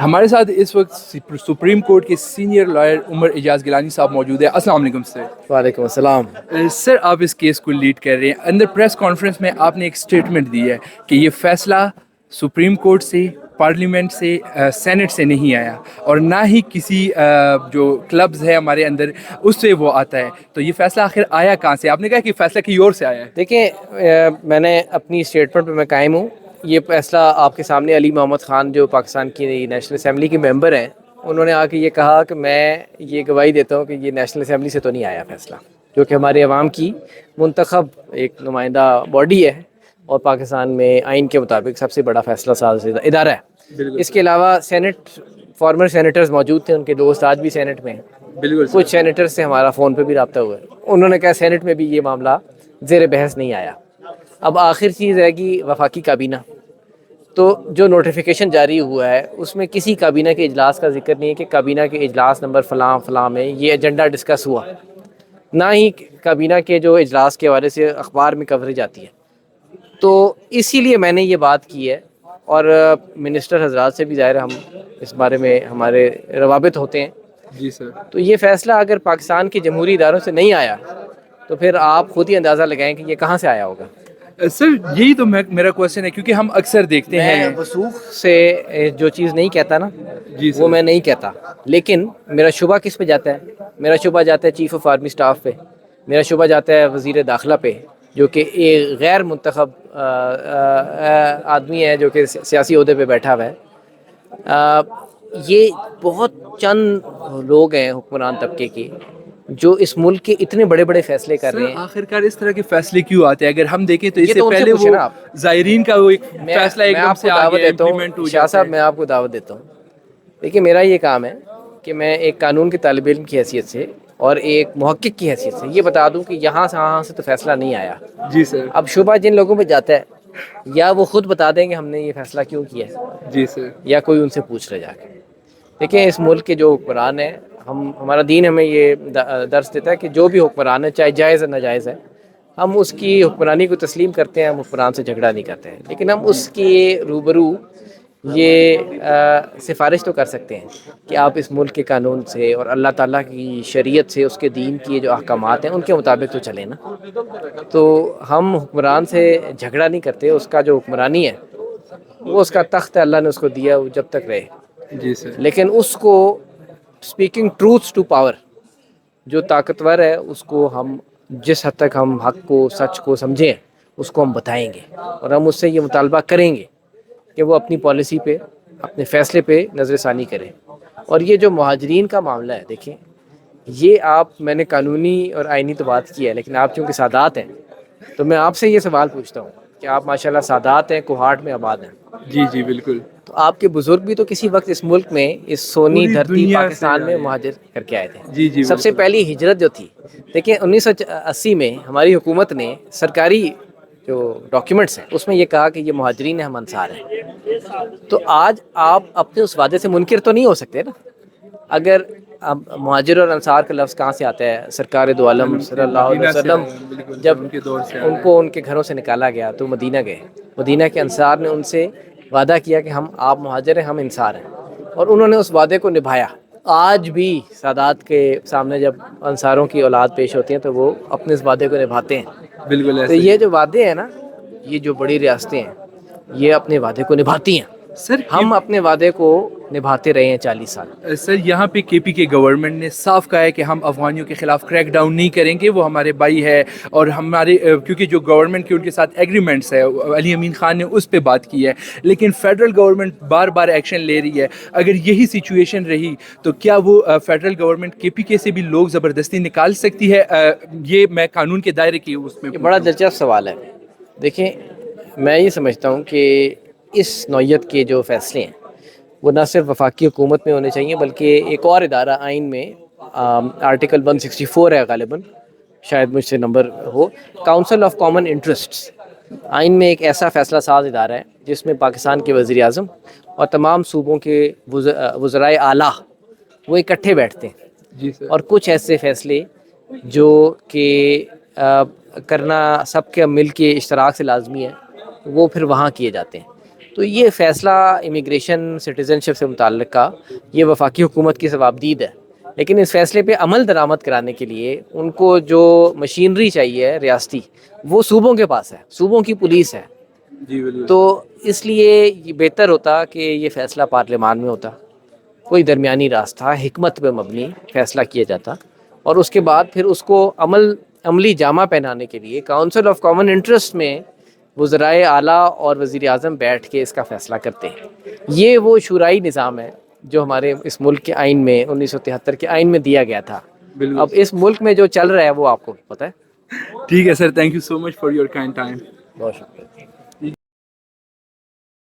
ہمارے ساتھ اس وقت سپریم کورٹ کے سینئر لائر عمر اعجاز گیلانی صاحب موجود ہیں. السلام علیکم سر. وعلیکم السلام. سر آپ اس کیس کو لیڈ کر رہے ہیں. اندر پریس کانفرنس میں آپ نے ایک اسٹیٹمنٹ دی ہے کہ یہ فیصلہ سپریم کورٹ سے، پارلیمنٹ سے، سینٹ سے نہیں آیا اور نہ ہی کسی جو کلبز ہے ہمارے اندر اس سے وہ آتا ہے. تو یہ فیصلہ آخر آیا کہاں سے؟ آپ نے کہا کہ فیصلہ کہیں اور سے آیا ہے. دیکھیں، میں نے اپنی اسٹیٹمنٹ پہ میں قائم ہوں. یہ فیصلہ آپ کے سامنے علی محمد خان جو پاکستان کی نیشنل اسمبلی کے ممبر ہیں، انہوں نے آ کے یہ کہا کہ میں یہ گواہی دیتا ہوں کہ یہ نیشنل اسمبلی سے تو نہیں آیا فیصلہ، جو کہ ہمارے عوام کی منتخب ایک نمائندہ باڈی ہے اور پاکستان میں آئین کے مطابق سب سے بڑا فیصلہ ساز ادارہ ہے. اس کے علاوہ سینٹ فارمر سینیٹرز موجود تھے، ان کے دوست آج بھی سینٹ میں ہیں. بالکل. کچھ سینیٹر سے ہمارا فون پہ بھی رابطہ ہوا ہے، انہوں نے کہا سینٹ میں بھی یہ معاملہ زیر بحث نہیں آیا. اب آخر چیز ہے کہ وفاقی کابینہ، تو جو نوٹیفیکیشن جاری ہوا ہے اس میں کسی کابینہ کے اجلاس کا ذکر نہیں ہے کہ کابینہ کے اجلاس نمبر فلاں فلاں میں یہ ایجنڈا ڈسکس ہوا، نہ ہی کابینہ کے جو اجلاس کے حوالے سے اخبار میں کوریج آتی ہے. تو اسی لیے میں نے یہ بات کی ہے، اور منسٹر حضرات سے بھی ظاہر ہم اس بارے میں ہمارے روابط ہوتے ہیں. جی سر. تو یہ فیصلہ اگر پاکستان کے جمہوری اداروں سے نہیں آیا تو پھر آپ خود ہی اندازہ لگائیں کہ یہ کہاں سے آیا ہوگا. سر یہی تو میرا کوشچن ہے، کیونکہ ہم اکثر دیکھتے ہیں. میں وثوق سے جو چیز نہیں کہتا نا، جی سر. وہ میں نہیں کہتا، لیکن میرا شبہ کس پہ جاتا ہے؟ میرا شبہ جاتا ہے چیف آف آرمی اسٹاف پہ، میرا شبہ جاتا ہے وزیر داخلہ پہ، جو کہ ایک غیر منتخب آدمی ہے جو کہ سیاسی عہدے پہ بیٹھا ہوا ہے. یہ بہت چند لوگ ہیں حکمران طبقے کے جو اس ملک کے اتنے بڑے بڑے فیصلے کر رہے ہیں. آخرکار اس طرح کے فیصلے کیوں آتے ہیں؟ اگر ہم دیکھیں تو اس سے ان پہلے وہ پوچھیں نا آپ. زائرین کا وہ ایک فیصلہ ایک میں دم آپ سے کو آ دعوت گیا، دیتا امپلیمنٹ ہو ہوں شاہ جاتا صاحب، ہے. میں آپ کو دعوت دیتا ہوں. دیکھیے، میرا یہ کام ہے کہ میں ایک قانون کے طالب علم کی حیثیت سے اور ایک محقق کی حیثیت سے یہ بتا دوں کہ یہاں سے تو فیصلہ نہیں آیا. جی سر. اب شبہ جن لوگوں پہ جاتا ہے یا وہ خود بتا دیں کہ ہم نے یہ فیصلہ کیوں کیا ہے، جی سر. یا کوئی ان سے پوچھ رہے جا کے. دیکھیں، اس ملک کے جو حکمران ہیں، ہمارا دین ہمیں یہ درس دیتا ہے کہ جو بھی حکمران ہے، چاہے جائز ہے ناجائز ہے، ہم اس کی حکمرانی کو تسلیم کرتے ہیں، ہم حکمران سے جھگڑا نہیں کرتے ہیں. لیکن ہم اس کے روبرو یہ سفارش تو کر سکتے ہیں کہ آپ اس ملک کے قانون سے اور اللہ تعالیٰ کی شریعت سے، اس کے دین کی جو احکامات ہیں ان کے مطابق تو چلیں نا. تو ہم حکمران سے جھگڑا نہیں کرتے، اس کا جو حکمرانی ہے وہ اس کا تخت ہے، اللہ نے اس کو دیا، وہ جب تک رہے. جی سر. لیکن اس کو اسپیکنگ ٹروتھس ٹو پاور، جو طاقتور ہے اس کو ہم جس حد تک ہم حق کو، سچ کو سمجھیں، اس کو ہم بتائیں گے، اور ہم اس سے یہ مطالبہ کریں گے کہ وہ اپنی پالیسی پہ، اپنے فیصلے پہ نظر ثانی کریں. اور یہ جو مہاجرین کا معاملہ ہے، دیکھیں یہ میں نے قانونی اور آئینی تو بات کی ہے، لیکن آپ چونکہ سادات ہیں تو میں آپ سے یہ سوال پوچھتا ہوں کہ آپ ماشاءاللہ سادات ہیں، کوہاٹ میں آباد ہیں. جی جی بالکل. تو آپ کے بزرگ بھی تو کسی وقت اس ملک میں، اس سونی پوری دھرتی دنیا سے پاکستان میں آئے. مہاجر کر کے آئے تھے. جی جی سب سے بالکل. پہلی ہجرت جو تھی، دیکھیں 1980 میں ہماری حکومت نے سرکاری جو ڈاکیومنٹس ہیں اس میں یہ کہا کہ یہ مہاجرین ہیں، ہم انصار ہیں. تو آج آپ اپنے اس وعدے سے منکر تو نہیں ہو سکتے نا. اگر اب مہاجر اور انصار کا لفظ کہاں سے آتا ہے؟ سرکار دو عالم صلی اللہ علیہ مدینہ سے وسلم آیا. بالکل. جب ان کے دور سے ان آیا. کو ان کے گھروں سے نکالا گیا تو مدینہ گئے. مدینہ کے انصار نے ان سے وعدہ کیا کہ آپ مہاجر ہیں، ہم انصار ہیں، اور انہوں نے اس وعدے کو نبھایا. آج بھی سادات کے سامنے جب انصاروں کی اولاد پیش ہوتی ہیں تو وہ اپنے اس وعدے کو نبھاتے ہیں. بالکل تو ایسے یہ ہی. جو وعدے ہیں نا، یہ جو بڑی ریاستیں ہیں یہ اپنے وعدے کو نبھاتی ہیں. سر ہم اپنے وعدے کو نبھاتے رہے ہیں 40 سال. سر یہاں پہ کے پی کے گورنمنٹ نے صاف کہا ہے کہ ہم افغانیوں کے خلاف کریک ڈاؤن نہیں کریں گے، وہ ہمارے بھائی ہے. اور ہمارے کیونکہ جو گورنمنٹ کے ان کے ساتھ ایگریمنٹس ہے، علی امین خان نے اس پہ بات کی ہے، لیکن فیڈرل گورنمنٹ بار بار ایکشن لے رہی ہے. اگر یہی سچویشن رہی تو کیا وہ فیڈرل گورنمنٹ کے پی کے سے بھی لوگ زبردستی نکال سکتی ہے؟ یہ میں قانون کے دائرے کی اس میں یہ بڑا دلچسپ سوال ہے. دیکھیں، میں یہ سمجھتا ہوں کہ اس نوعیت کے جو فیصلے ہیں وہ نہ صرف وفاقی حکومت میں ہونے چاہیے، بلکہ ایک اور ادارہ آئین میں، آرٹیکل 164 ہے غالباً، شاید مجھ سے number who, council of common interests. آئین میں ایک ایسا فیصلہ ساز ادارہ ہے جس میں پاکستان کے وزیر اعظم اور تمام صوبوں کے وزرائے اعلیٰ وہ اکٹھے بیٹھتے ہیں. جی سر. اور کچھ ایسے فیصلے جو کہ کرنا سب کے مل کے اشتراک سے لازمی ہے وہ پھر وہاں کیے جاتے ہیں. تو یہ فیصلہ امیگریشن سٹیزن شپ سے متعلق کا یہ وفاقی حکومت کی ثوابدید ہے، لیکن اس فیصلے پہ عمل درآمد کرانے کے لیے ان کو جو مشینری چاہیے ریاستی، وہ صوبوں کے پاس ہے، صوبوں کی پولیس ہے. جی بالکل. تو اس لیے یہ بہتر ہوتا کہ یہ فیصلہ پارلیمان میں ہوتا، کوئی درمیانی راستہ حکمت پہ مبنی فیصلہ کیا جاتا، اور اس کے بعد پھر اس کو عملی جامہ پہنانے کے لیے کاؤنسل آف کامن انٹرسٹ میں وزرائے اعلیٰ اور وزیر اعظم بیٹھ کے اس کا فیصلہ کرتے ہیں. یہ وہ شورائی نظام ہے جو ہمارے اس ملک کے آئین میں 1973 کے آئین میں دیا گیا تھا. بالکل. اب اس ملک میں جو چل رہا ہے وہ آپ کو پتہ ہے. ٹھیک ہے sir, thank you so much for your kind time. بہت شکریہ.